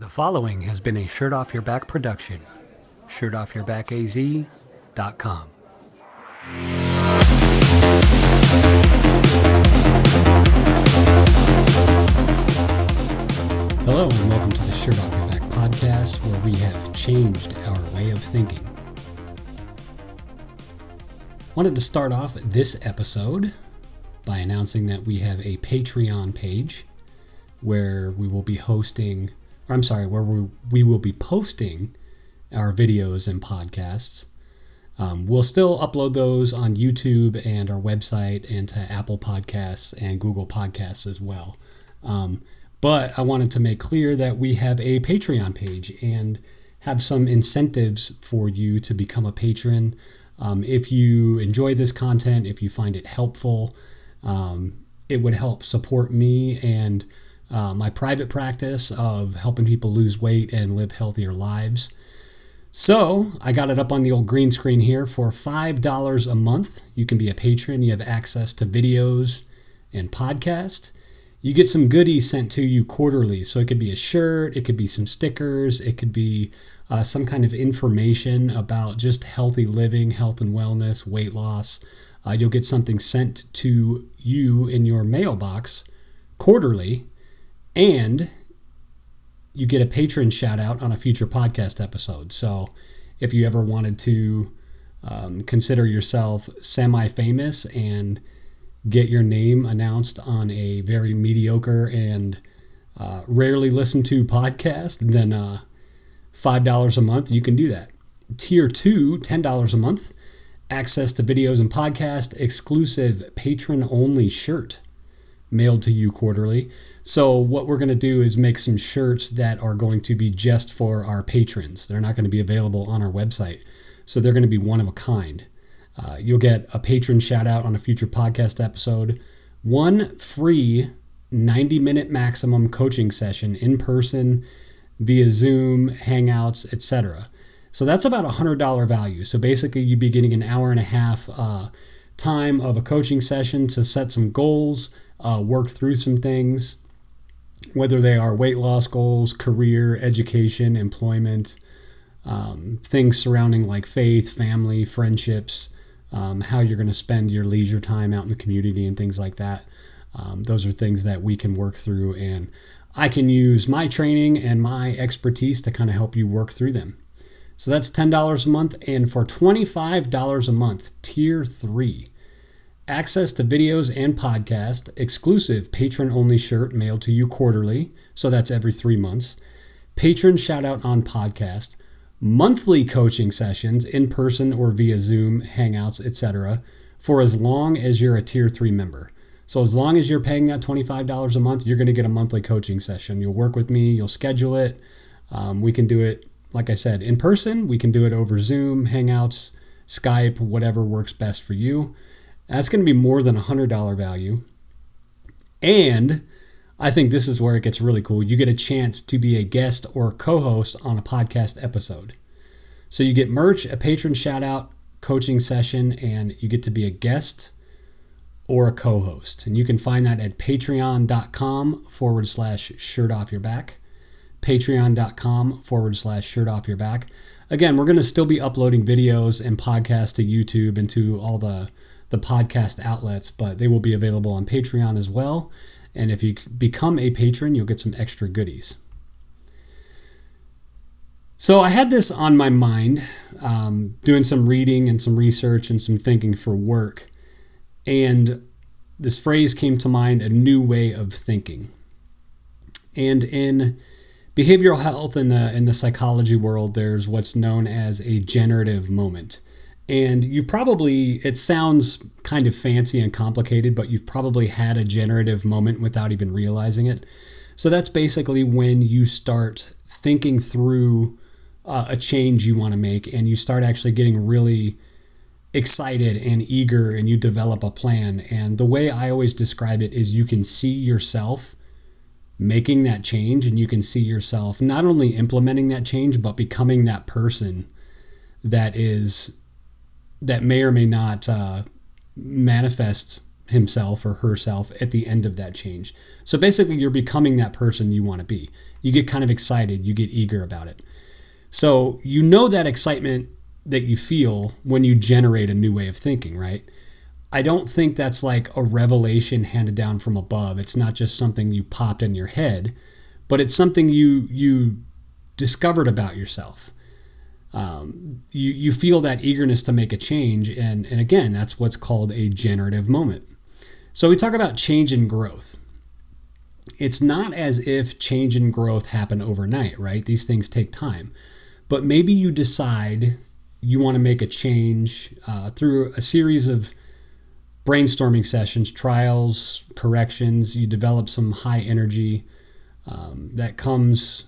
The following has been a Shirt Off Your Back production. ShirtOffYourBackAZ.com. Hello and welcome to the Shirt Off Your Back podcast, where we have changed our way of thinking. Wanted to start off this episode by announcing that we have a Patreon page where we will be posting our videos and podcasts. We'll still upload those on YouTube and our website and to Apple Podcasts and Google Podcasts as well. But I wanted to make clear that we have a Patreon page and have some incentives for you to become a patron. If you enjoy this content, if you find it helpful, it would help support me and my private practice of helping people lose weight and live healthier lives. So I got it up on the old green screen here. For $5 a month, you can be a patron. You have access to videos and podcasts. You get some goodies sent to you quarterly. So it could be a shirt, it could be some stickers, it could be some kind of information about just healthy living, health and wellness, weight loss. You'll get something sent to you in your mailbox quarterly. And you get a patron shout out on a future podcast episode. So if you ever wanted to consider yourself semi-famous and get your name announced on a very mediocre and rarely listened to podcast, then $5 a month, you can do that. Tier 2, $10 a month, access to videos and podcast, exclusive patron-only shirt mailed to you quarterly. So what we're going to do is make some shirts that are going to be just for our patrons. They're not going to be available on our website. So they're going to be one of a kind. You'll get a patron shout out on a future podcast episode, one free 90-minute maximum coaching session in person, via Zoom, Hangouts, etc. So that's about $100 value. So basically you'd be getting an hour and a half time of a coaching session to set some goals, work through some things, whether they are weight loss goals, career, education, employment, things surrounding like faith, family, friendships, how you're going to spend your leisure time out in the community and things like that. Those are things that we can work through, and I can use my training and my expertise to kind of help you work through them. So that's $10 a month. And for $25 a month, tier 3, access to videos and podcast, exclusive patron-only shirt mailed to you quarterly, so that's every 3 months, patron shout-out on podcast, monthly coaching sessions in person or via Zoom, Hangouts, etc., for as long as you're a Tier 3 member. So as long as you're paying that $25 a month, you're going to get a monthly coaching session. You'll work with me, you'll schedule it. We can do it, like I said, in person. We can do it over Zoom, Hangouts, Skype, whatever works best for you. That's going to be more than $100 value. And I think this is where it gets really cool. You get a chance to be a guest or co-host on a podcast episode. So you get merch, a patron shout out, coaching session, and you get to be a guest or a co-host. And you can find that at patreon.com/shirtoffyourback. Patreon.com/shirtoffyourback. Again, we're going to still be uploading videos and podcasts to YouTube and to all the podcast outlets, but they will be available on Patreon as well. And if you become a patron, you'll get some extra goodies. So I had this on my mind, doing some reading and some research and some thinking for work. And this phrase came to mind, a new way of thinking. And in behavioral health in the psychology world, there's what's known as a generative moment. And it sounds kind of fancy and complicated, but you've probably had a generative moment without even realizing it. So that's basically when you start thinking through a change you want to make, and you start actually getting really excited and eager, and you develop a plan. And the way I always describe it is you can see yourself making that change, and you can see yourself not only implementing that change, but becoming that person that may or may not manifest himself or herself at the end of that change. So basically, you're becoming that person you want to be. You get kind of excited, you get eager about it. So you know that excitement that you feel when you generate a new way of thinking, right? I don't think that's like a revelation handed down from above. It's not just something you popped in your head, but it's something you discovered about yourself. You feel that eagerness to make a change, and again, that's what's called a generative moment. So we talk about change and growth. It's not as if change and growth happen overnight, right? These things take time. But maybe you decide you want to make a change through a series of brainstorming sessions, trials, corrections. You develop some high energy that comes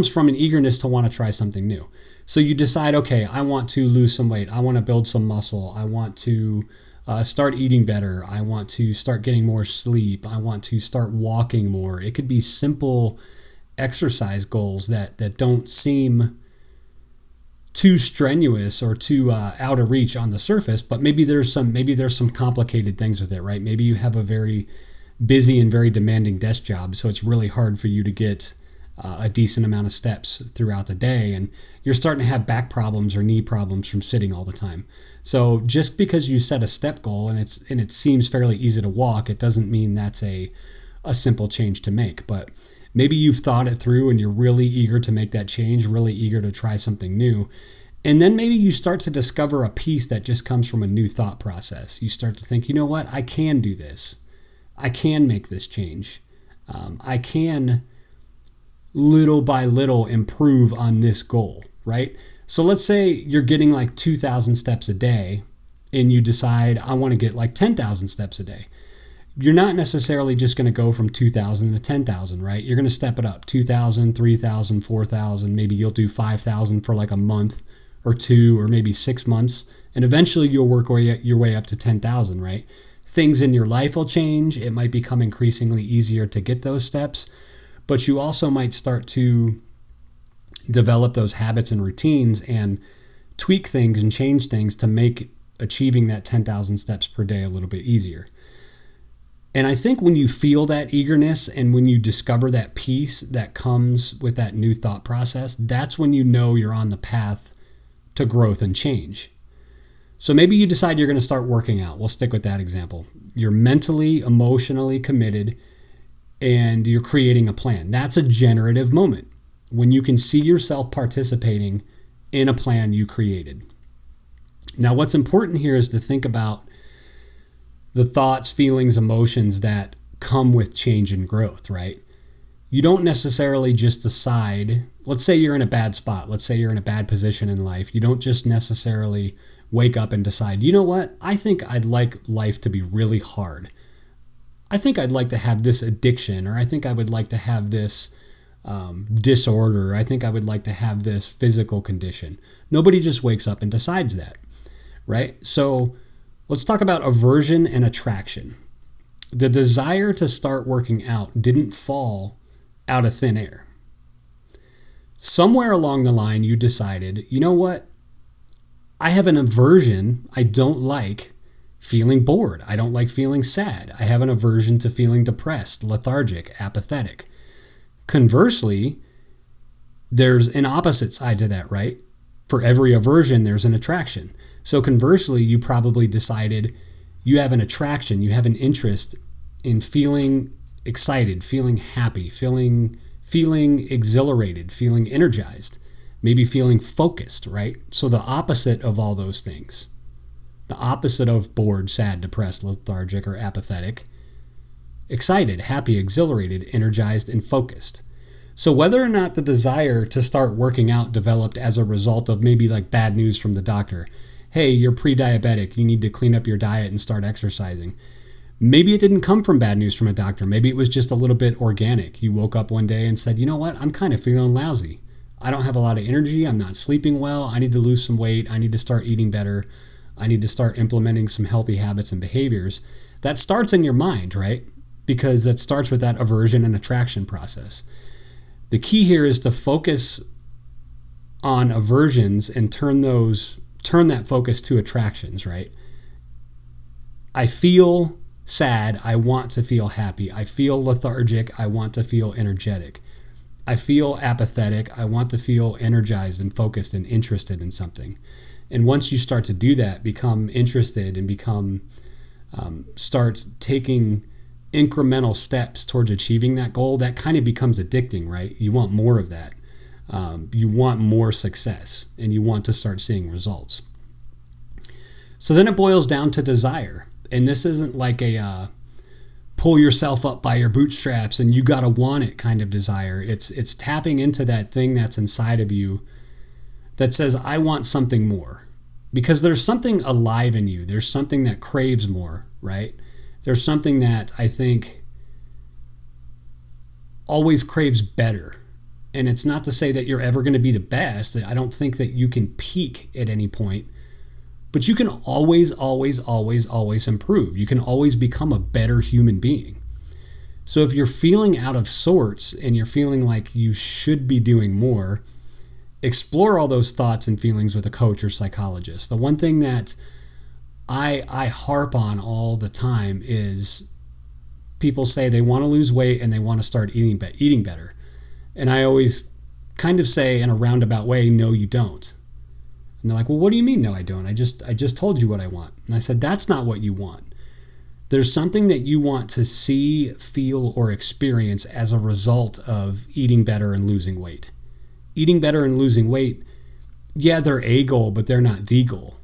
from an eagerness to want to try something new. So you decide, okay, I want to lose some weight. I want to build some muscle. I want to start eating better. I want to start getting more sleep. I want to start walking more. It could be simple exercise goals that don't seem too strenuous or too out of reach on the surface, but maybe there's some complicated things with it, right? Maybe you have a very busy and very demanding desk job, so it's really hard for you to get a decent amount of steps throughout the day, and you're starting to have back problems or knee problems from sitting all the time. So just because you set a step goal and it seems fairly easy to walk, it doesn't mean that's a simple change to make. But maybe you've thought it through and you're really eager to make that change, really eager to try something new. And then maybe you start to discover a piece that just comes from a new thought process. You start to think, you know what, I can do this. I can make this change. I can little by little improve on this goal, right? So let's say you're getting like 2,000 steps a day and you decide I want to get like 10,000 steps a day. You're not necessarily just going to go from 2,000 to 10,000, right? You're going to step it up, 2,000, 3,000, 4,000. Maybe you'll do 5,000 for like a month or two, or maybe 6 months. And eventually you'll work your way up to 10,000, right? Things in your life will change. It might become increasingly easier to get those steps, but you also might start to develop those habits and routines and tweak things and change things to make achieving that 10,000 steps per day a little bit easier. And I think when you feel that eagerness and when you discover that peace that comes with that new thought process, that's when you know you're on the path to growth and change. So maybe you decide you're going to start working out. We'll stick with that example. You're mentally, emotionally committed, and you're creating a plan. That's a generative moment when you can see yourself participating in a plan you created. Now, what's important here is to think about the thoughts, feelings, emotions that come with change and growth, right? You don't necessarily just decide, let's say you're in a bad spot, let's say you're in a bad position in life. You don't just necessarily wake up and decide, you know what, I think I'd like life to be really hard. I think I'd like to have this addiction, or I think I would like to have this disorder. I think I would like to have this physical condition. Nobody just wakes up and decides that, right? So let's talk about aversion and attraction. The desire to start working out didn't fall out of thin air. Somewhere along the line, you decided, you know what? I have an aversion. I don't like feeling bored. I don't like feeling sad. I have an aversion to feeling depressed, lethargic, apathetic. Conversely, there's an opposite side to that, right? For every aversion, there's an attraction. So conversely, you probably decided you have an attraction, you have an interest in feeling excited, feeling happy, feeling exhilarated, feeling energized, maybe feeling focused, right? So the opposite of all those things, the opposite of bored, sad, depressed, lethargic, or apathetic, excited, happy, exhilarated, energized, and focused. So whether or not the desire to start working out developed as a result of maybe like bad news from the doctor, hey, you're pre-diabetic, you need to clean up your diet and start exercising. Maybe it didn't come from bad news from a doctor. Maybe it was just a little bit organic. You woke up one day and said, you know what, I'm kind of feeling lousy. I don't have a lot of energy. I'm not sleeping well. I need to lose some weight. I need to start eating better. I need to start implementing some healthy habits and behaviors. That starts in your mind, right? Because that starts with that aversion and attraction process. The key here is to focus on aversions and turn that focus to attractions, right? I feel sad, I want to feel happy. I feel lethargic, I want to feel energetic. I feel apathetic, I want to feel energized and focused and interested in something. And once you start to do that, become interested and start taking incremental steps towards achieving that goal, that kind of becomes addicting, right? You want more of that. You want more success, and you want to start seeing results. So then it boils down to desire. And this isn't like a pull yourself up by your bootstraps and you got to want it kind of desire. It's tapping into that thing that's inside of you that says, I want something more. Because there's something alive in you. There's something that craves more, right? There's something that I think always craves better. And it's not to say that you're ever going to be the best. I don't think that you can peak at any point. But you can always improve. You can always become a better human being. So if you're feeling out of sorts and you're feeling like you should be doing more, explore all those thoughts and feelings with a coach or psychologist. The one thing that I harp on all the time is people say they want to lose weight and they want to start eating better. And I always kind of say in a roundabout way, no, you don't. And they're like, well, what do you mean? No, I don't. I just told you what I want. And I said, that's not what you want. There's something that you want to see, feel, or experience as a result of eating better and losing weight. Eating better and losing weight, yeah, they're a goal, but they're not the goal.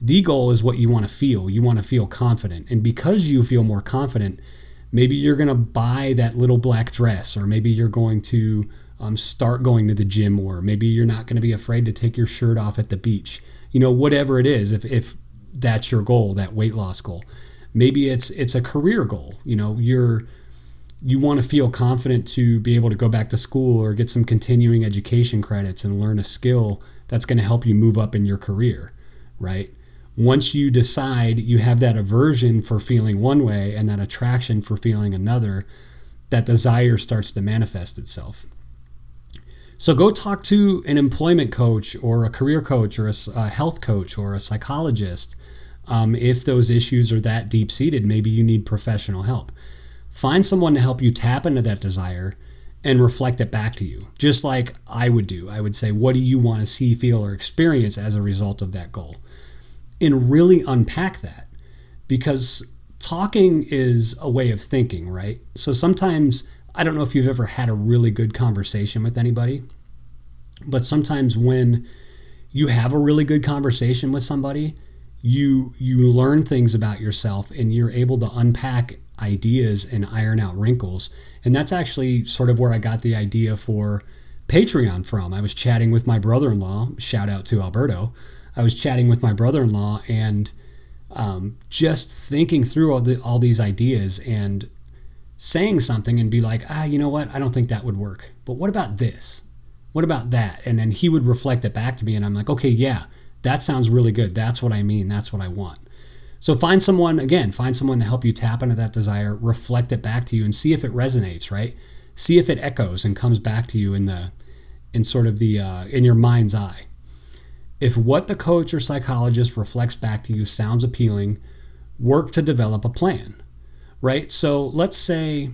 The goal is what you want to feel. You want to feel confident. And because you feel more confident, maybe you're going to buy that little black dress, or maybe you're going to start going to the gym more. Maybe you're not going to be afraid to take your shirt off at the beach. Whatever it is, if that's your goal, that weight loss goal. Maybe it's a career goal. You want to feel confident to be able to go back to school or get some continuing education credits and learn a skill that's going to help you move up in your career, right? Once you decide you have that aversion for feeling one way and that attraction for feeling another, that desire starts to manifest itself. So go talk to an employment coach or a career coach or a health coach or a psychologist. If those issues are that deep-seated, maybe you need professional help. Find someone to help you tap into that desire and reflect it back to you, just like I would do. I would say, what do you want to see, feel, or experience as a result of that goal? And really unpack that, because talking is a way of thinking, right? So sometimes, I don't know if you've ever had a really good conversation with anybody, but sometimes when you have a really good conversation with somebody, you learn things about yourself and you're able to unpack ideas and iron out wrinkles. And that's actually sort of where I got the idea for Patreon from. I was chatting with my brother-in-law, shout out to Alberto. I was chatting with my brother-in-law and just thinking through all these ideas and saying something and be like, you know what? I don't think that would work. But what about this? What about that? And then he would reflect it back to me and I'm like, okay, yeah, that sounds really good. That's what I mean. That's what I want. So find someone to help you tap into that desire, reflect it back to you and see if it resonates, right? See if it echoes and comes back to you in your mind's eye. If what the coach or psychologist reflects back to you sounds appealing, work to develop a plan, right? So let's say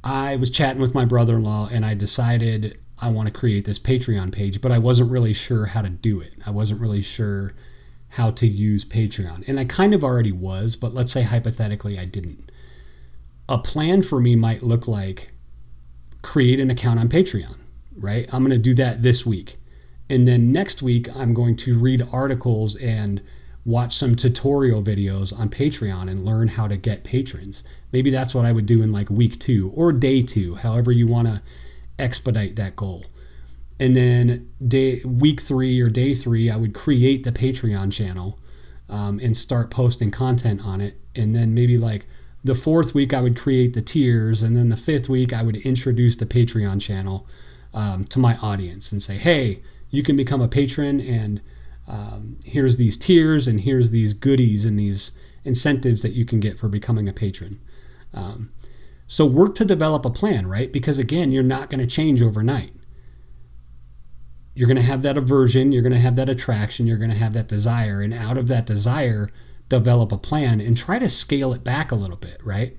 I was chatting with my brother-in-law and I decided I want to create this Patreon page, but I wasn't really sure how to do it. I wasn't really sure how to use Patreon. And I kind of already was, but let's say hypothetically I didn't. A plan for me might look like create an account on Patreon, right? I'm going to do that this week. And then next week, I'm going to read articles and watch some tutorial videos on Patreon and learn how to get patrons. Maybe that's what I would do in like week 2 or day 2, however you want to expedite that goal. And then week 3 or day 3, I would create the Patreon channel and start posting content on it. And then maybe like the 4th week, I would create the tiers. And then the 5th week, I would introduce the Patreon channel to my audience and say, hey, you can become a patron and here's these tiers and here's these goodies and these incentives that you can get for becoming a patron. So work to develop a plan, right? Because again, you're not going to change overnight. You're going to have that aversion, you're going to have that attraction, you're going to have that desire. And out of that desire, develop a plan and try to scale it back a little bit, right?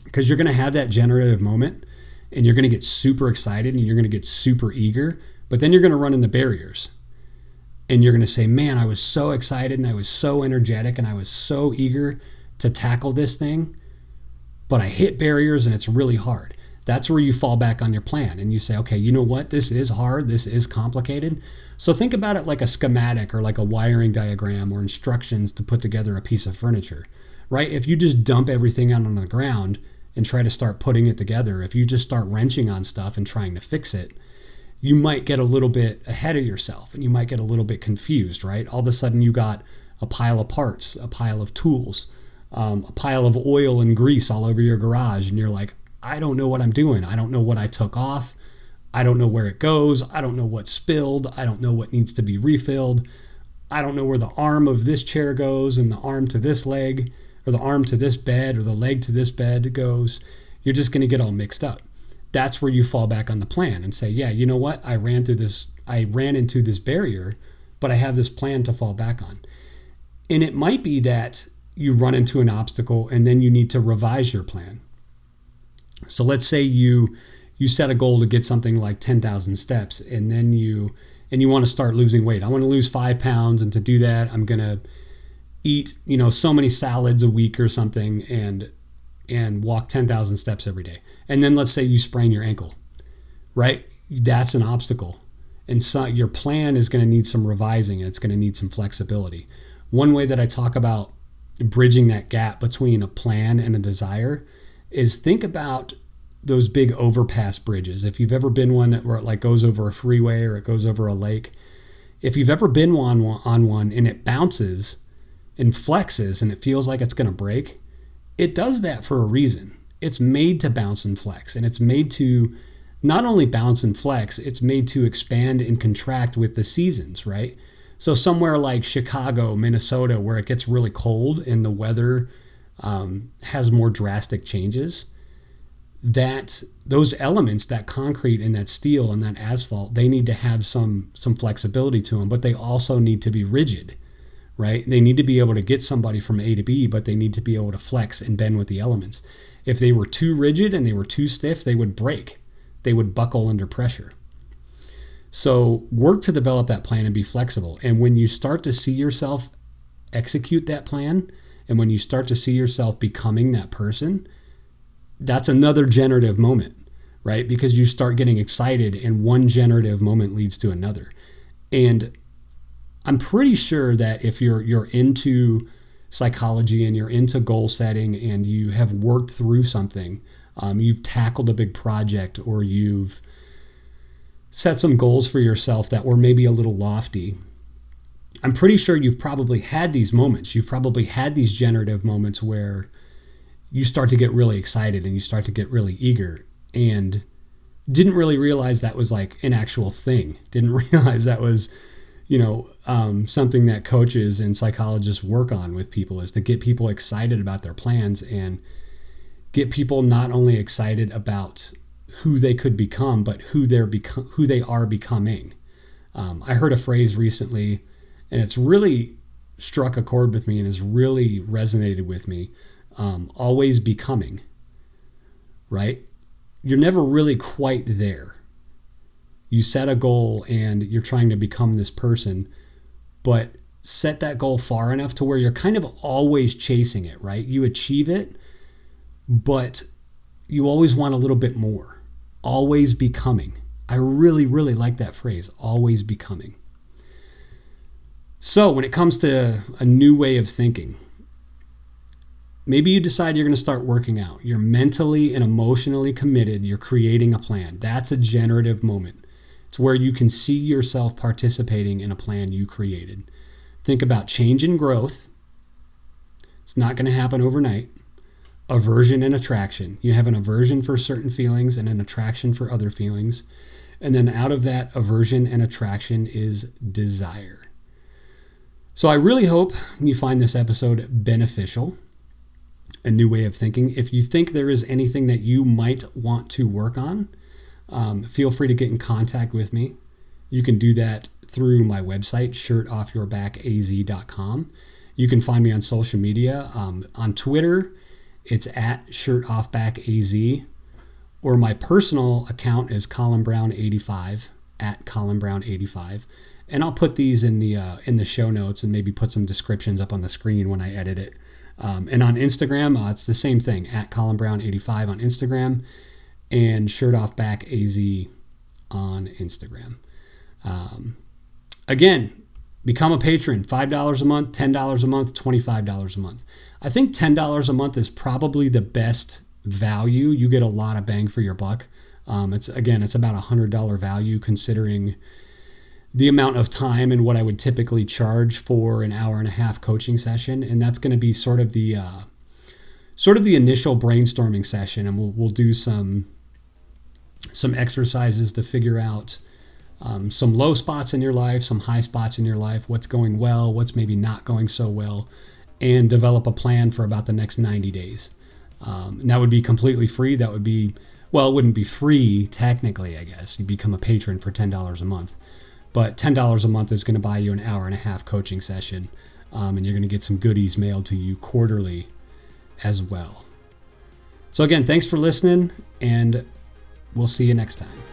Because you're going to have that generative moment and you're going to get super excited and you're going to get super eager, but then you're going to run into barriers. And you're going to say, man, I was so excited and I was so energetic and I was so eager to tackle this thing, but I hit barriers and it's really hard. That's where you fall back on your plan and you say, okay, you know what? This is hard. This is complicated. So think about it like a schematic or like a wiring diagram or instructions to put together a piece of furniture, right? If you just dump everything out on the ground and try to start putting it together, if you just start wrenching on stuff and trying to fix it, you might get a little bit ahead of yourself and you might get a little bit confused, right? All of a sudden you got a pile of parts, a pile of tools, a pile of oil and grease all over your garage. And you're like, I don't know what I'm doing. I don't know what I took off. I don't know where it goes. I don't know what spilled. I don't know what needs to be refilled. I don't know where the arm of this chair goes and the arm to this leg or the arm to this bed or the leg to this bed goes. You're just going to get all mixed up. That's where you fall back on the plan and say, yeah, you know what? I ran into this barrier, but I have this plan to fall back on. And it might be that you run into an obstacle and then you need to revise your plan. So let's say you set a goal to get something like 10,000 steps and then you want to start losing weight. I want to lose 5 pounds, and to do that, I'm going to eat, so many salads a week or something and walk 10,000 steps every day. And then let's say you sprain your ankle, right? That's an obstacle. And so your plan is going to need some revising and it's going to need some flexibility. One way that I talk about bridging that gap between a plan and a desire is think about those big overpass bridges. If you've ever been one where it like goes over a freeway or it goes over a lake, if you've ever been on one and it bounces and flexes and it feels like it's going to break, it does that for a reason. It's made to bounce and flex, and it's made to not only bounce and flex, it's made to expand and contract with the seasons, right? So somewhere like Chicago, Minnesota, where it gets really cold and the weather has more drastic changes, that those elements, that concrete and that steel and that asphalt, they need to have some flexibility to them, but they also need to be rigid, right? They need to be able to get somebody from A to B, but they need to be able to flex and bend with the elements. If they were too rigid and they were too stiff, they would break. They would buckle under pressure. So work to develop that plan and be flexible. And when you start to see yourself execute that plan, and when you start to see yourself becoming that person, that's another generative moment, right? Because you start getting excited and one generative moment leads to another. And I'm pretty sure that if you're into psychology and you're into goal setting and you have worked through something, you've tackled a big project or you've set some goals for yourself that were maybe a little lofty, I'm pretty sure you've probably had these moments. You've probably had these generative moments where you start to get really excited and you start to get really eager and didn't really realize that was like an actual thing. Didn't realize that was, something that coaches and psychologists work on with people, is to get people excited about their plans and get people not only excited about who they could become, but who they are becoming. I heard a phrase recently, and it's really struck a chord with me and has really resonated with me. Always becoming, right? You're never really quite there. You set a goal and you're trying to become this person, but set that goal far enough to where you're kind of always chasing it, right? You achieve it, but you always want a little bit more. Always becoming. I really, really like that phrase, always becoming. So when it comes to a new way of thinking, maybe you decide you're going to start working out. You're mentally and emotionally committed. You're creating a plan. That's a generative moment. It's where you can see yourself participating in a plan you created. Think about change and growth. It's not going to happen overnight. Aversion and attraction. You have an aversion for certain feelings and an attraction for other feelings. And then out of that aversion and attraction is desire. So I really hope you find this episode beneficial. A new way of thinking. If you think there is anything that you might want to work on, feel free to get in contact with me. You can do that through my website, shirtoffyourbackaz.com. You can find me on social media. On Twitter, it's at shirtoffbackaz, or my personal account is ColinBrown85, at ColinBrown85. And I'll put these in the show notes and maybe put some descriptions up on the screen when I edit it. And on Instagram, it's the same thing, at ColinBrown85 on Instagram and shirtoffbackaz on Instagram. Again, become a patron. $5 a month, $10 a month, $25 a month. I think $10 a month is probably the best value. You get a lot of bang for your buck. It's about $100 value considering the amount of time and what I would typically charge for an hour and a half coaching session. And that's going to be sort of the initial brainstorming session. And we'll do some exercises to figure out some low spots in your life, some high spots in your life, what's going well, what's maybe not going so well, and develop a plan for about the next 90 days. And that would be completely free. That would be, well, it wouldn't be free technically, I guess. You become a patron for $10 a month. But $10 a month is going to buy you an hour and a half coaching session, and you're going to get some goodies mailed to you quarterly as well. So again, thanks for listening, and we'll see you next time.